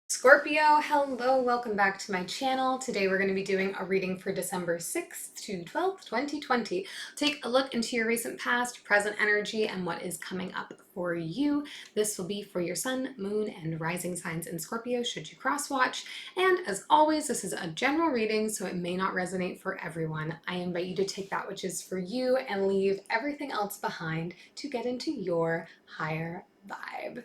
Scorpio, hello, welcome back to my channel. Today we're going to be doing a reading for December 6th to 12th, 2020. Take a look into your recent past, present energy, and what is coming up for you. This will be for your sun, moon, and rising signs in Scorpio should you cross watch. And as always, this is a general reading, so it may not resonate for everyone. I invite you to take that which is for you and leave everything else behind to get into your higher vibe.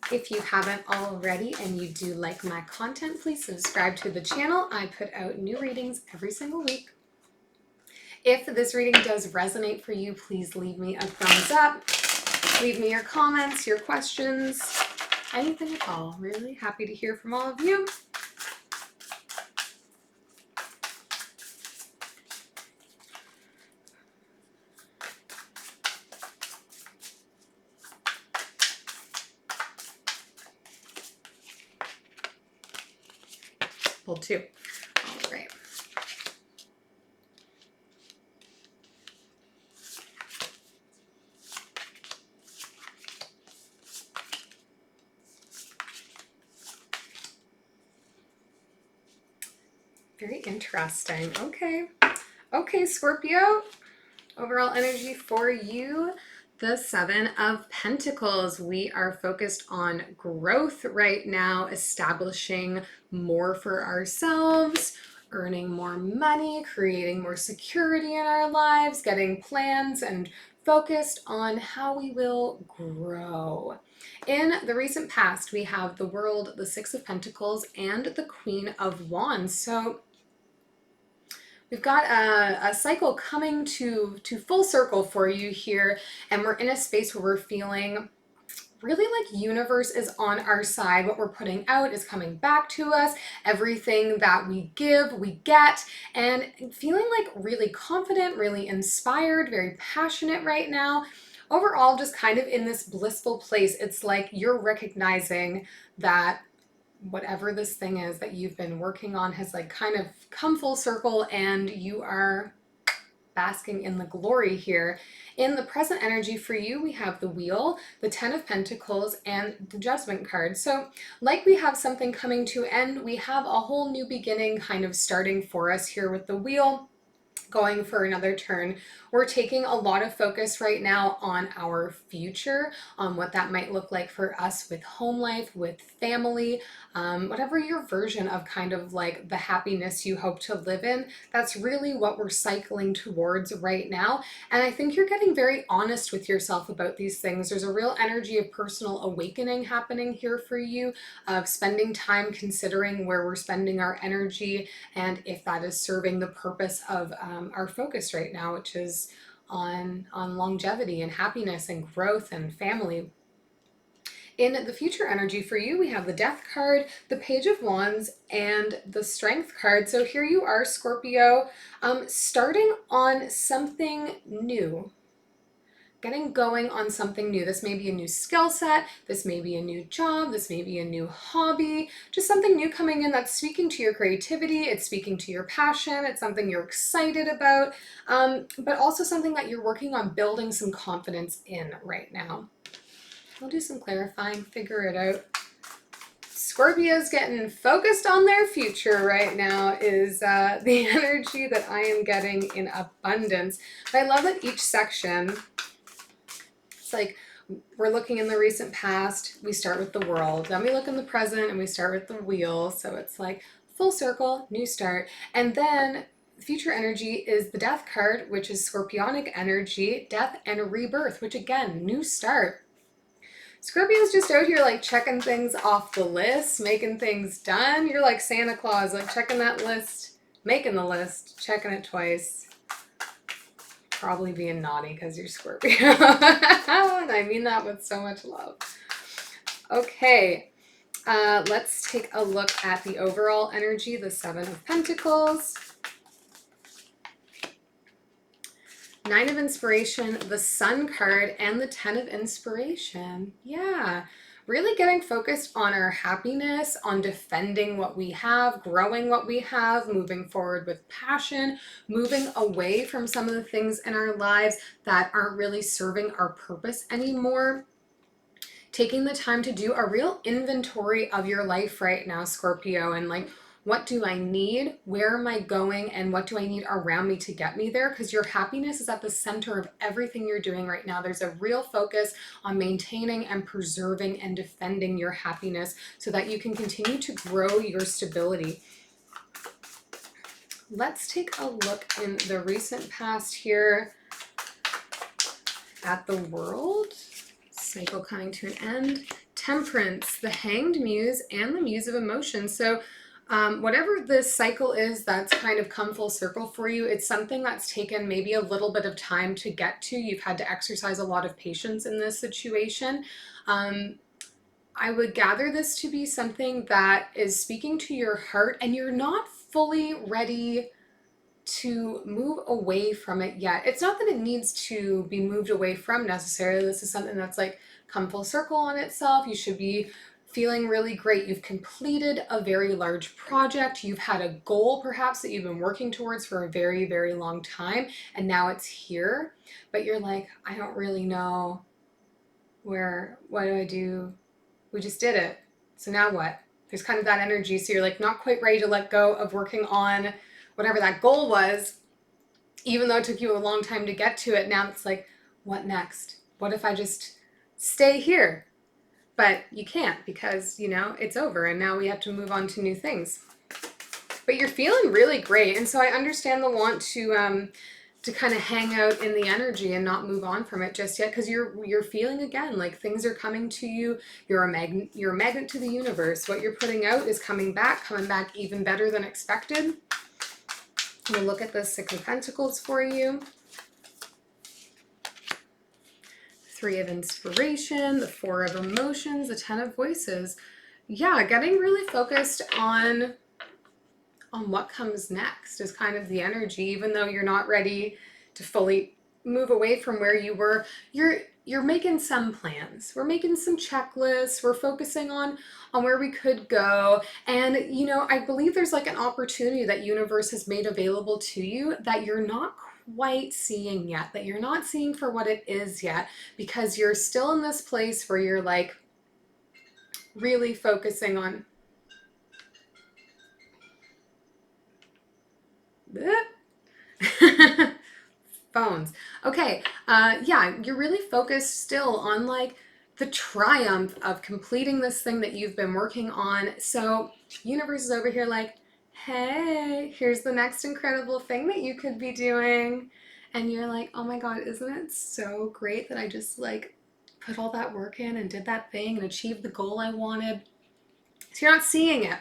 If you haven't already and you do like my content, please subscribe to the channel. I put out new readings every single week. If this reading does resonate for you, please leave me a thumbs up. Leave me your comments, your questions, anything at all. Really happy to hear from all of you. Pull two. All right. Very interesting. Okay, Scorpio. Overall energy for you. The Seven of Pentacles. We are focused on growth right now, establishing more for ourselves, earning more money, creating more security in our lives, getting plans and focused on how we will grow. In the recent past, we have the World, the Six of Pentacles, and the Queen of Wands. So we've got a cycle coming to full circle for you here, and we're in a space where we're feeling really like universe is on our side. What we're putting out is coming back to us. Everything that we give, we get, and feeling like really confident, really inspired, very passionate right now. Overall, just kind of in this blissful place. It's like you're recognizing that whatever this thing is that you've been working on has like kind of come full circle, and you are basking in the glory here. In the present energy for you, we have the Wheel, the Ten of Pentacles, and the Judgment card. So like we have something coming to end, we have a whole new beginning kind of starting for us here with the Wheel. Going for another turn. We're taking a lot of focus right now on our future, on what that might look like for us with home life, with family, whatever your version of kind of like the happiness you hope to live in. That's really what we're cycling towards right now. And I think you're getting very honest with yourself about these things. There's a real energy of personal awakening happening here for you, of spending time considering where we're spending our energy and if that is serving the purpose of our focus right now, which is on longevity and happiness and growth and family. In the future energy for you, we have the Death card, the Page of Wands, and the Strength card. So here you are, Scorpio, starting on something new. Getting going on something new. This may be a new skill set, this may be a new job, this may be a new hobby, just something new coming in that's speaking to your creativity, it's speaking to your passion, it's something you're excited about, but also something that you're working on building some confidence in right now. We'll do some clarifying, figure it out. Scorpio's getting focused on their future right now is the energy that I am getting in abundance. But I love that each section, it's like we're looking in the recent past, we start with the World, then we look in the present and we start with the Wheel. So it's like full circle, new start. And then future energy is the Death card, which is Scorpionic energy, death and rebirth, which again, new start. Scorpio's just out here like checking things off the list, making things done. You're like Santa Claus, like checking that list, making the list, checking it twice. Probably being naughty because you're Scorpio. And I mean that with so much love. Okay, let's take a look at the overall energy, the Seven of Pentacles. Nine of Inspiration, the Sun card, and the Ten of Inspiration. Yeah. Really getting focused on our happiness, on defending what we have, growing what we have, moving forward with passion, moving away from some of the things in our lives that aren't really serving our purpose anymore. taking the time to do a real inventory of your life right now, Scorpio, and like, what do I need? Where am I going? And what do I need around me to get me there? Because your happiness is at the center of everything you're doing right now. There's a real focus on maintaining and preserving and defending your happiness so that you can continue to grow your stability. Let's take a look in the recent past here at the world. Cycle coming to an end. Temperance, the Hanged Muse, and the Muse of Emotion. So whatever this cycle is that's kind of come full circle for you, it's something that's taken maybe a little bit of time to get to. You've had to exercise a lot of patience in this situation. I would gather this to be something that is speaking to your heart, and you're not fully ready to move away from it yet. It's not that it needs to be moved away from necessarily. This is something that's like come full circle on itself. You should be feeling really great. You've completed a very large project. You've had a goal perhaps that you've been working towards for a very, very long time, and now it's here. But you're like, I don't really know what do I do? We just did it. So now what? There's kind of that energy. So you're like not quite ready to let go of working on whatever that goal was, even though it took you a long time to get to it. Now it's like, what next? What if I just stay here? But you can't, because, you know, it's over and now we have to move on to new things. But you're feeling really great. And so I understand the want to kind of hang out in the energy and not move on from it just yet, because you're feeling again like things are coming to you. You're a magnet to the universe. What you're putting out is coming back even better than expected. We'll look at the Six of Pentacles for you. Three of Inspiration, the Four of Emotions, the Ten of Voices. Yeah, getting really focused on what comes next is kind of the energy. Even though you're not ready to fully move away from where you were, you're making some plans. We're making some checklists. We're focusing on where we could go. And, you know, I believe there's like an opportunity that universe has made available to you that you're not quite seeing yet, that you're not seeing for what it is yet, because you're still in this place where you're like really focusing on phones. Okay, yeah, you're really focused still on like the triumph of completing this thing that you've been working on. So universe is over here like, hey, here's the next incredible thing that you could be doing. And you're like, oh my God, isn't it so great that I just like put all that work in and did that thing and achieved the goal I wanted? So you're not seeing it.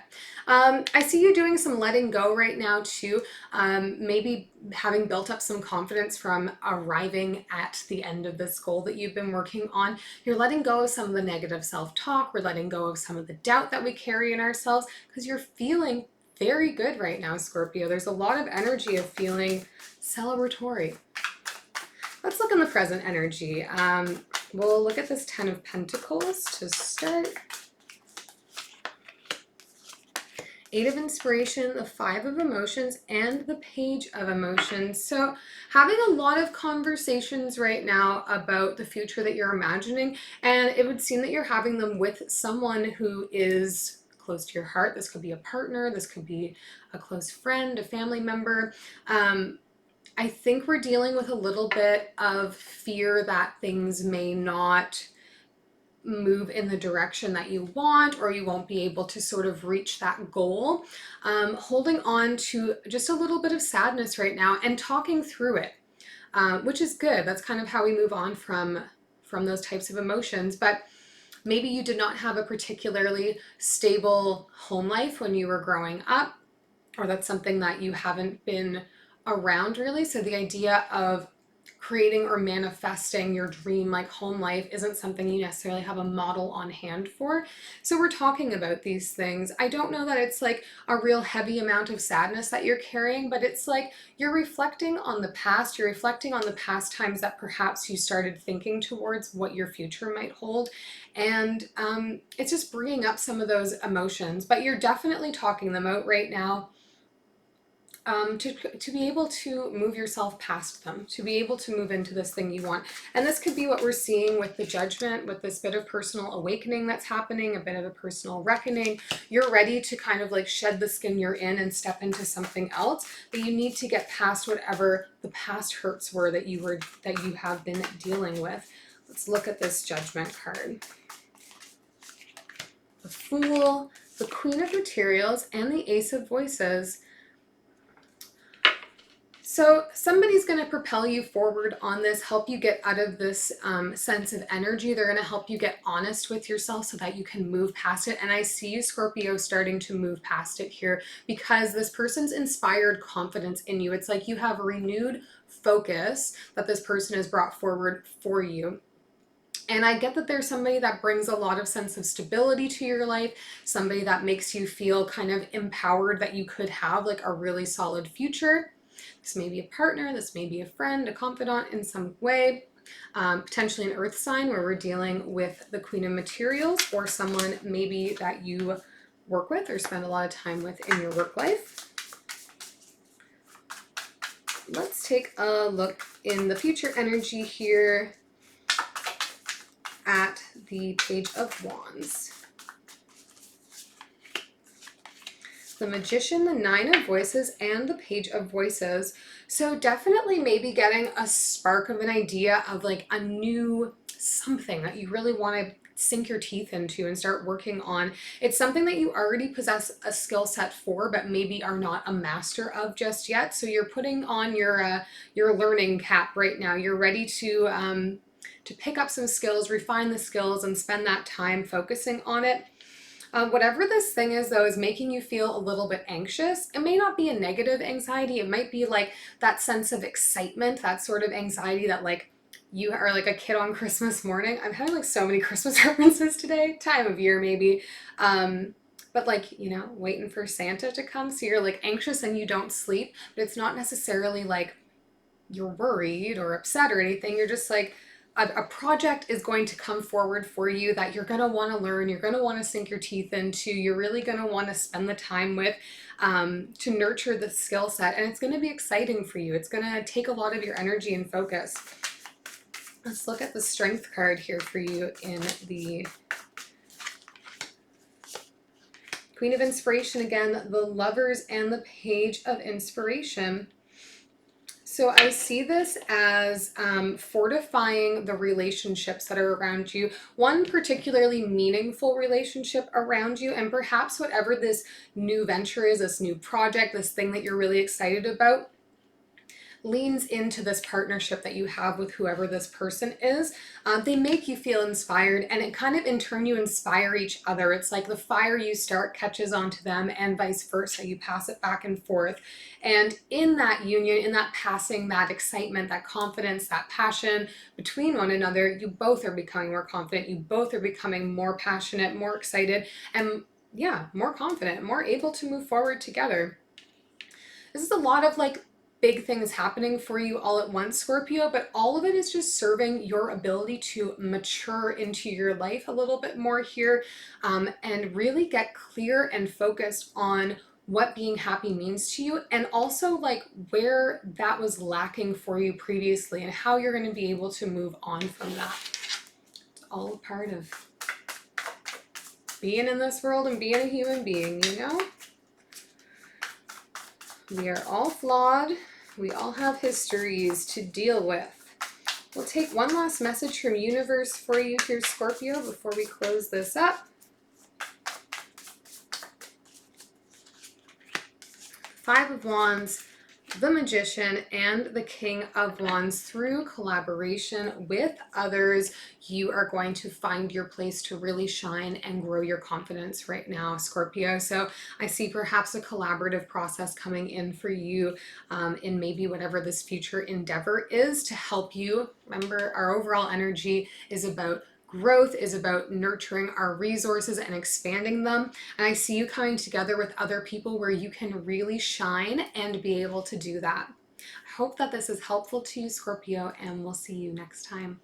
I see you doing some letting go right now too. Maybe having built up some confidence from arriving at the end of this goal that you've been working on. You're letting go of some of the negative self-talk. We're letting go of some of the doubt that we carry in ourselves, because you're feeling very good right now, Scorpio. There's a lot of energy of feeling celebratory. Let's look in the present energy. We'll look at this Ten of Pentacles to start. Eight of Inspiration, the Five of Emotions, and the Page of Emotions. So having a lot of conversations right now about the future that you're imagining, and it would seem that you're having them with someone who is close to your heart. This could be a partner, this could be a close friend, a family member. I think we're dealing with a little bit of fear that things may not move in the direction that you want, or you won't be able to sort of reach that goal. Holding on to just a little bit of sadness right now and talking through it, which is good. That's kind of how we move on from those types of emotions. But maybe you did not have a particularly stable home life when you were growing up, or that's something that you haven't been around really. So the idea of creating or manifesting your dream like home life isn't something you necessarily have a model on hand for. So we're talking about these things. I don't know that it's like a real heavy amount of sadness that you're carrying, but it's like you're reflecting on the past. You're reflecting on the past times that perhaps you started thinking towards what your future might hold. And it's just bringing up some of those emotions, but you're definitely talking them out right now. to be able to move yourself past them, to be able to move into this thing you want. And this could be what we're seeing with the Judgment, with this bit of personal awakening that's happening, a bit of a personal reckoning. You're ready to kind of like shed the skin you're in and step into something else, but you need to get past whatever the past hurts were that you have been dealing with. Let's look at this Judgment card. The Fool, the Queen of Materials, and the Ace of Voices. So somebody's going to propel you forward on this, help you get out of this sense of energy. They're going to help you get honest with yourself so that you can move past it. And I see you, Scorpio, starting to move past it here because this person's inspired confidence in you. It's like you have renewed focus that this person has brought forward for you. And I get that there's somebody that brings a lot of sense of stability to your life, somebody that makes you feel kind of empowered that you could have like a really solid future. This may be a partner, this may be a friend, a confidant in some way, potentially an earth sign where we're dealing with the Queen of Materials, or someone maybe that you work with or spend a lot of time with in your work life. Let's take a look in the future energy here at the Page of Wands. The Magician, the Nine of Voices, and the Page of Voices. So definitely maybe getting a spark of an idea of like a new something that you really want to sink your teeth into and start working on. It's something that you already possess a skill set for, but maybe are not a master of just yet. So you're putting on your learning cap right now. You're ready to pick up some skills, refine the skills, and spend that time focusing on it. Whatever this thing is, though, is making you feel a little bit anxious. It may not be a negative anxiety. It might be like that sense of excitement, that sort of anxiety that like you are like a kid on Christmas morning. I'm having like so many Christmas references today, time of year maybe. But like, you know, waiting for Santa to come. So you're like anxious and you don't sleep, but it's not necessarily like you're worried or upset or anything. You're just like, a project is going to come forward for you that you're going to want to learn, you're going to want to sink your teeth into, you're really going to want to spend the time with to nurture the skill set, and it's going to be exciting for you. It's going to take a lot of your energy and focus. Let's look at the Strength card here for you in the Queen of Inspiration again, the Lovers, and the Page of Inspiration. So I see this as fortifying the relationships that are around you, one particularly meaningful relationship around you, and perhaps whatever this new venture is, this new project, this thing that you're really excited about, leans into this partnership that you have with whoever this person is. They make you feel inspired, and it kind of in turn you inspire each other. It's like the fire you start catches onto them and vice versa. You pass it back and forth. And in that union, in that passing, that excitement, that confidence, that passion between one another, you both are becoming more confident. You both are becoming more passionate, more excited, and yeah, more confident, more able to move forward together. This is a lot of like big things happening for you all at once, Scorpio, but all of it is just serving your ability to mature into your life a little bit more here, and really get clear and focused on what being happy means to you, and also like where that was lacking for you previously and how you're going to be able to move on from that. It's all a part of being in this world and being a human being, you know? We are all flawed. We all have histories to deal with. We'll take one last message from Universe for you here, Scorpio, before we close this up. Five of Wands, the Magician, and the King of Wands. Through collaboration with others, you are going to find your place to really shine and grow your confidence right now, Scorpio. So I see perhaps a collaborative process coming in for you in maybe whatever this future endeavor is to help you. Remember, our overall energy is about growth, is about nurturing our resources and expanding them. And I see you coming together with other people where you can really shine and be able to do that. I hope that this is helpful to you, Scorpio, and we'll see you next time.